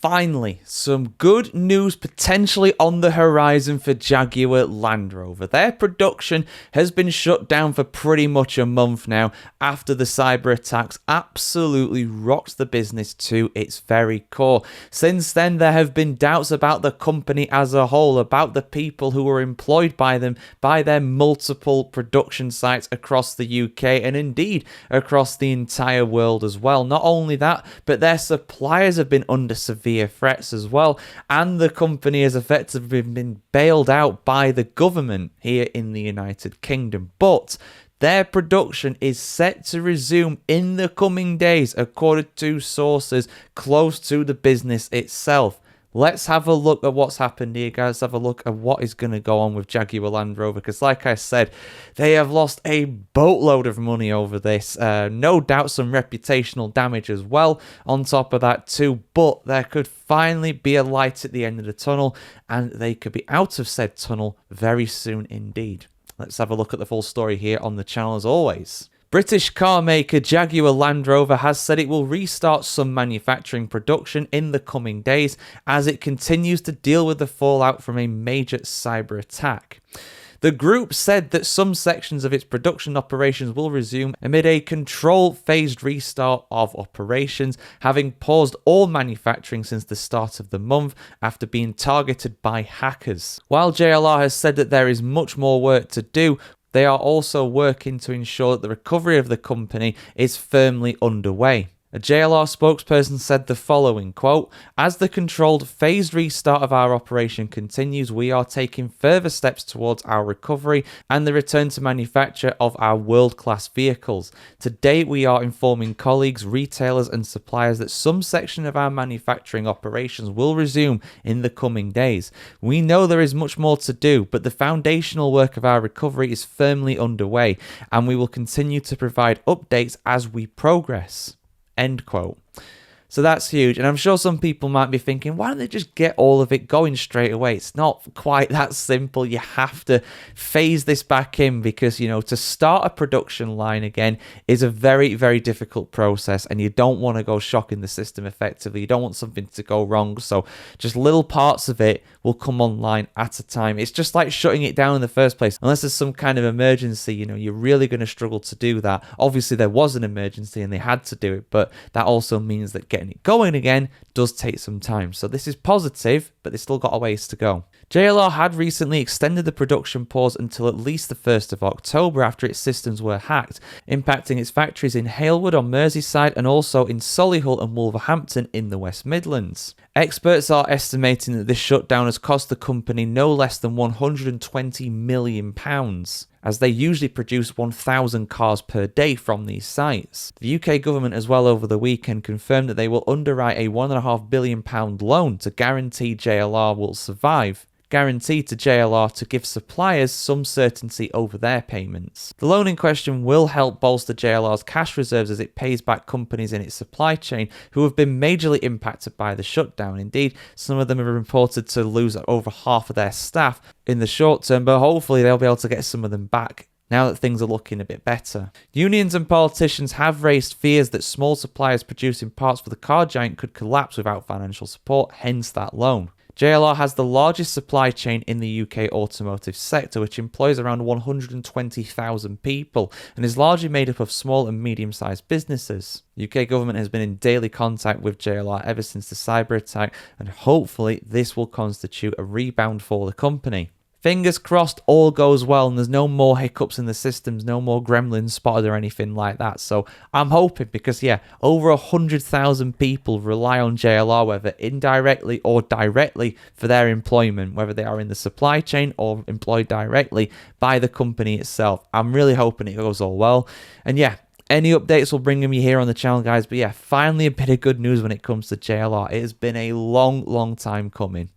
Finally, some good news potentially on the horizon for Jaguar Land Rover. Their production has been shut down for pretty much a month now after the cyber attacks absolutely rocked the business to its very core. Since then, there have been doubts about the company as a whole, about the people who were employed by them, by their multiple production sites across the UK and indeed across the entire world as well. Not only that, but their suppliers have been under severe threats as well, and the company has effectively been bailed out by the government here in the United Kingdom. But their production is set to resume in the coming days, according to sources close to the business itself. Let's have a look at what's happened here, guys. Let's have a look at what is going to go on with Jaguar Land Rover, because like I said, they have lost a boatload of money over this. No doubt some reputational damage as well on top of that too, but there could finally be a light at the end of the tunnel, and they could be out of said tunnel very soon indeed. Let's have a look at the full story here on the channel as always. British car maker Jaguar Land Rover has said it will restart some manufacturing production in the coming days as it continues to deal with the fallout from a major cyber attack. The group said that some sections of its production operations will resume amid a controlled phased restart of operations, having paused all manufacturing since the start of the month after being targeted by hackers. While JLR has said that there is much more work to do, they are also working to ensure that the recovery of the company is firmly underway. A JLR spokesperson said the following, quote, "As the controlled phased restart of our operation continues, we are taking further steps towards our recovery and the return to manufacture of our world-class vehicles. Today, we are informing colleagues, retailers and suppliers that some section of our manufacturing operations will resume in the coming days. We know there is much more to do, but the foundational work of our recovery is firmly underway, and we will continue to provide updates as we progress." End quote. So that's huge. And I'm sure some people might be thinking, why don't they just get all of it going straight away? It's not quite that simple. You have to phase this back in because, you know, to start a production line again is a very, very difficult process. And you don't want to go shocking the system effectively. You don't want something to go wrong. So just little parts of it will come online at a time. It's just like shutting it down in the first place. Unless there's some kind of emergency, you know, you're really going to struggle to do that. Obviously, there was an emergency and they had to do it. But that also means that getting it going again does take some time. So this is positive, but they've still got a ways to go. JLR had recently extended the production pause until at least the 1st of October after its systems were hacked, impacting its factories in Halewood on Merseyside and also in Solihull and Wolverhampton in the West Midlands. Experts are estimating that this shutdown has cost the company no less than £120 million, as they usually produce 1,000 cars per day from these sites. The UK government as well over the weekend confirmed that they will underwrite a £1.5 billion loan to guarantee JLR will survive, guaranteed to JLR to give suppliers some certainty over their payments. The loan in question will help bolster JLR's cash reserves as it pays back companies in its supply chain who have been majorly impacted by the shutdown. Indeed, some of them are reported to lose over half of their staff in the short term, but hopefully they'll be able to get some of them back now that things are looking a bit better. Unions and politicians have raised fears that small suppliers producing parts for the car giant could collapse without financial support, hence that loan. JLR has the largest supply chain in the UK automotive sector, which employs around 120,000 people and is largely made up of small and medium-sized businesses. The UK government has been in daily contact with JLR ever since the cyber attack, and hopefully this will constitute a rebound for the company. Fingers crossed all goes well and there's no more hiccups in the systems, no more gremlins spotted or anything like that. So I'm hoping, because yeah, over 100,000 people rely on JLR, whether indirectly or directly, for their employment, whether they are in the supply chain or employed directly by the company itself. I'm really hoping it goes all well. And yeah, any updates will bring them here on the channel, guys. But yeah, finally a bit of good news when it comes to JLR. It has been a long, long time coming.